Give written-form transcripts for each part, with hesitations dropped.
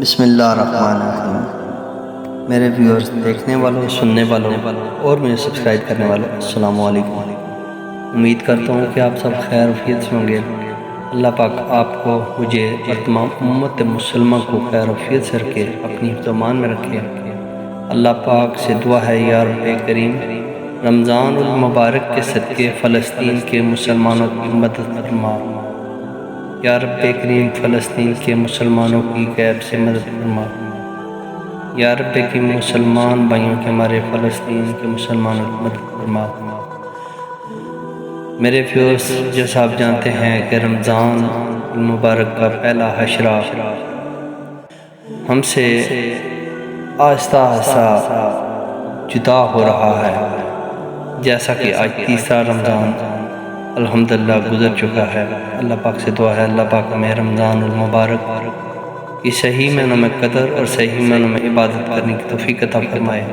بسم اللہ الرحمن الرحیم۔ میرے ویورز، دیکھنے والوں، سننے والوں اور مجھے سبسکرائب کرنے والوں، السلام علیکم۔ امید کرتا ہوں کہ آپ سب خیر وفیت سے ہوں گے۔ اللہ پاک آپ کو، مجھے اور تمام امت مسلمہ کو خیر وفیت سے رکھے، اپنی حفظ و امان میں رکھے۔ اللہ پاک سے دعا ہے یا رب کریم، رمضان المبارک کے صدقے فلسطین کے مسلمانوں کی مدد فرما۔ یا رب کریم، فلسطین کے مسلمانوں کی غیب سے مدد فرما۔ یا رب کریم، مسلمان بھائیوں کے، ہمارے فلسطین کے مسلمانوں کی مدد فرما۔ میرے ویورز، جیسا آپ جانتے ہیں کہ رمضان المبارک کا پہلا حشرہ ہم سے آہستہ آہستہ جدا ہو رہا ہے، جیسا کہ آج تیسرا رمضان الحمدللہ گزر چکا ہے۔ اللہ پاک سے دعا ہے اللہ پاک ہمیں رمضان المبارک کی صحیح معنوں میں قدر اور صحیح معنوں میں عبادت کرنے کی توفیق عطا فرمائے۔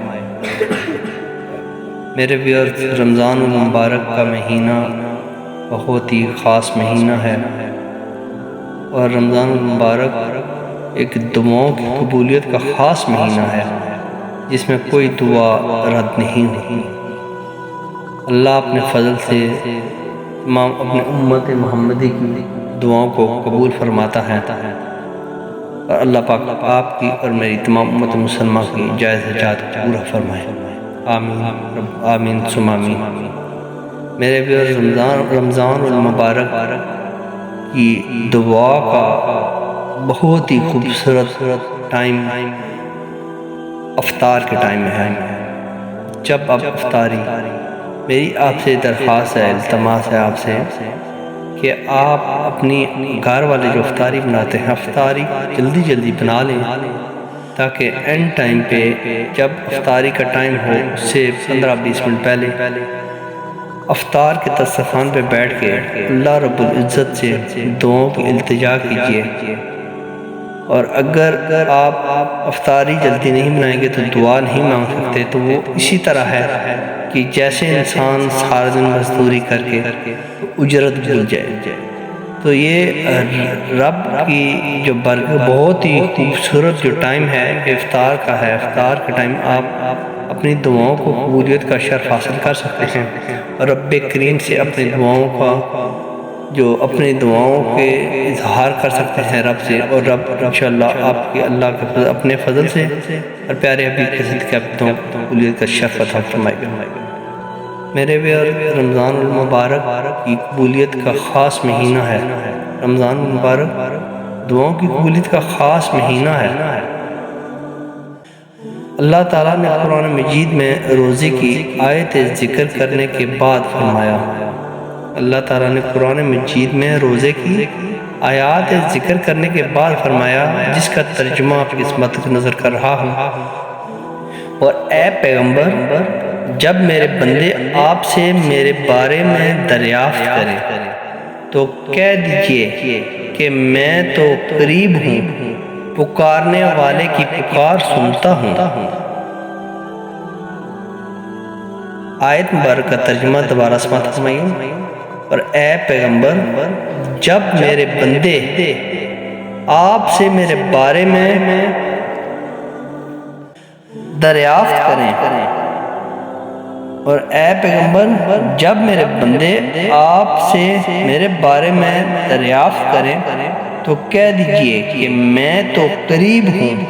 میرے ویورز، رمضان المبارک کا مہینہ بہت ہی خاص مہینہ ہے، اور رمضان المبارک ایک دعاؤں کی قبولیت کا خاص مہینہ ہے، جس میں کوئی دعا رد نہیں ہوتی۔ اللہ اپنے فضل سے تمام اپنے امت محمدی کی دعاؤں کو قبول فرماتا ہے، اور اللہ پاک آپ کی اور میری تمام امت مسلمہ کی جائز حاجات پورا فرمائے۔ آمین رب آمین ثم آمین۔ میرے ویورز، رمضان المبارک کی دعا کا بہت ہی خوبصورت ٹائم افطار کے ٹائم میں ہے۔ جب اب افطاری، میری آپ سے درخواست ہے، التماس ہے آپ سے کہ آپ اپنی گھر والے جو افطاری بناتے ہیں، افطاری جلدی جلدی بنا لیں، تاکہ اینڈ ٹائم پہ جب افطاری کا ٹائم ہو اس سے 15-20 منٹ پہلے افطار کے دسترخوان پہ بیٹھ کے اللہ رب العزت سے دعاؤں کی التجا کیجیے۔ اور اگر آپ افطاری جلدی نہیں بنائیں گے تو دعا نہیں مانگ سکتے، تو وہ اسی طرح ہے کہ جیسے انسان سارا دن مزدوری کر کے اجرت بھول جائے۔ تو یہ رب کی جو برکت، بہت ہی خوبصورت جو ٹائم ہے افطار کا ہے، افطار کا ٹائم آپ اپنی دعاؤں کو قبولیت کا شرف حاصل کر سکتے ہیں، اور رب کریم سے اپنی دعاؤں کا اپنی دعاؤں کے اظہار کر سکتے ہیں رب سے، اور رب انشاءاللہ آپ کی اللہ کے فضل، اپنے فضل سے اور پیارے حبیب کے صدقے آپ دعاؤں کو قبولیت کا شرف عطا فرمائے گا۔ میرے ویورز، رمضان المبارک کی قبولیت کا خاص مہینہ ہے۔ رمضان المبارک دعاؤں کی قبولیت کا خاص مہینہ ہے۔ اللہ تعالیٰ نے قرآن مجید میں روزے کی آیت ذکر کرنے کے بعد فرمایا، اللہ تعالیٰ نے قرآن مجید میں روزے کی آیات ذکر کرنے کے بعد فرمایا، جس کا ترجمہ آپ اس متن نظر کر رہا ہوں، اور اے پیغمبر، جب میرے بندے آپ سے میرے بارے میں دریافت کریں تو کہہ دیجئے کہ میں تو قریب ہوں، پکارنے والے کی پکار سنتا ہوں۔ آیت مبارک کا ترجمہ دوبارہ سماعت فرمائیے۔ اور اے پیغمبر، جب میرے بندے آپ سے میرے بارے میں دریافت کریں، اور اے پیغمبر، جب میرے بندے آپ سے میرے بارے میں دریافت کریں تو کہہ دیجئے کہ میں تو قریب ہوں،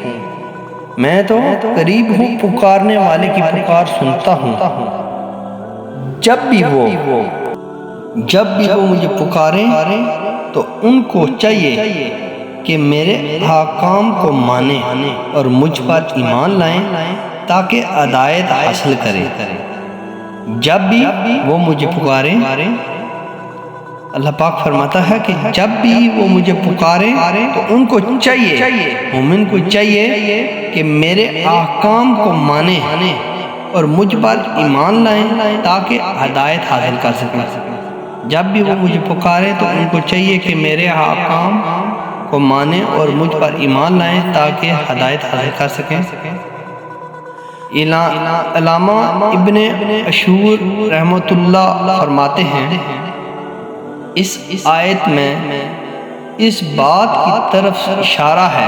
میں تو قریب ہوں، پکارنے والے کی پکار سنتا ہوں۔ جب بھی وہ مجھے پکاریں تو ان کو چاہیے کہ میرے احکام کو مانیں اور مجھ پر ایمان لائیں، تاکہ ہدایت حاصل کریں۔ جب بھی وہ مجھے پکاریں، اللہ پاک فرماتا ہے کہ جب بھی وہ مجھے پکاریں تو ان کو چاہیے، مومن کو چاہیے کہ میرے احکام کو مانیں اور مجھ پر ایمان لائیں، تاکہ ہدایت حاصل کر سکیں۔ جب بھی وہ مجھے پکاریں تو ان کو چاہیے کہ میرے احکام کو مانیں اور مجھ پر ایمان لائیں، تاکہ ہدایت حاصل کر سکیں۔ علامہ ابن عاشور رحمۃ اللہ فرماتے ہیں، اس آیت میں اس بات کی طرف اشارہ ہے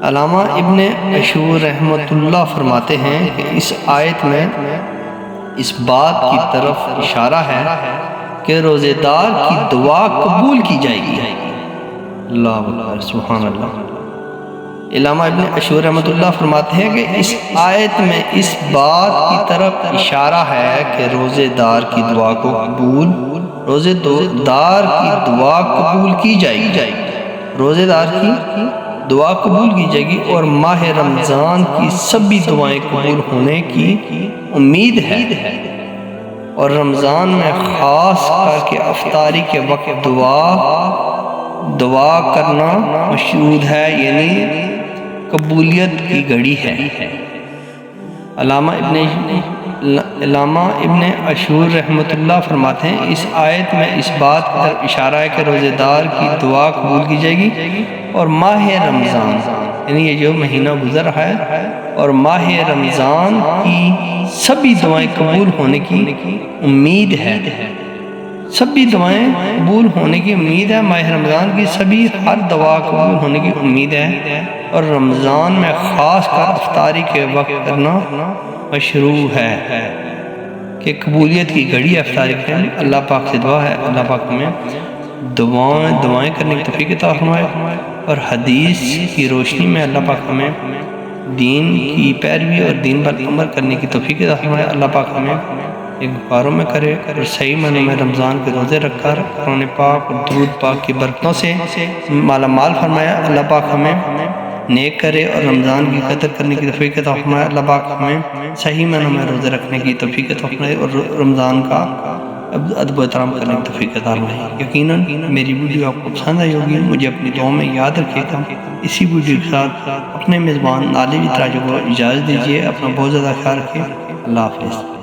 علامہ ابن عاشور رحمۃ اللہ فرماتے ہیں کہ اس آیت میں اس بات کی طرف اشارہ ہے کہ روزے دار کی دعا قبول کی جائے گی۔ اللہ اکبر، سبحان اللہ۔ علامہ ابن عاشور رحمۃ اللہ فرماتے ہیں کہ اس آیت میں اس بات کی طرف اشارہ ہے کہ روزے دار کی دعا کو روزے دار کی دعا قبول کی جائے گی، روزے دار کی دعا قبول کی جائے گی، اور ماہ رمضان کی سبھی دعائیں قبول ہونے کی امید ہے، اور رمضان میں خاص کر کے افطاری کے وقت دعا کرنا مشروط ہے، یعنی قبولیت کی گھڑی ہے۔ علامہ ابن عاشور رحمۃ اللہ فرماتے ہیں اس آیت میں اس بات کی طرف اشارہ ہے کہ روزے دار کی دعا قبول کی جائے گی، اور ماہ رمضان یعنی یہ جو مہینہ گزر رہا ہے، اور ماہ رمضان کی سبھی دعائیں قبول ہونے کی امید ہے، سبھی دعائیں قبول ہونے کی امید ہے، ماہ رمضان کی سبھی ہر دعا قبول ہونے کی امید ہے، اور رمضان میں خاص کر افطاری کے وقت کرنا مشروع ہے کہ قبولیت کی گھڑی افطاری کے ٹائم۔ اللہ پاک سے دعا ہے اللہ پاک ہمیں دعائیں کرنے کی توفیق عطا فرمائے، اور حدیث کی روشنی میں اللہ پاک ہمیں دین کی پیروی اور دین پر عمل کرنے کی توفیق عطا فرمائے۔ اللہ پاک ہمیں ایک غاروں میں کرے اور صحیح معنوں میں رمضان کے روزے رکھ کر قرآن پاک اور درود پاک کی برکتوں سے مالا مال فرمایا۔ اللہ پاک ہمیں نیک کرے اور رمضان کی قدر کرنے کی توفیق عطا فرمائے۔ اللہ پاک ہمیں صحیح معنوں میں روزے رکھنے کی توفیق عطا فرمائے اور رمضان کا ادب و احترام کرنے کی توفیق عطا فرمائے۔ یقیناً میری ویڈیو آپ کو پسند آئی ہوگی، مجھے اپنی دعاؤں میں یاد رکھیے گا۔ اسی ویڈیو کے ساتھ اپنے میزبان نالے بھی تراجو کو اجازت دیجیے۔ اپنا بہت زیادہ خیال رکھیے۔ اللہ حافظ۔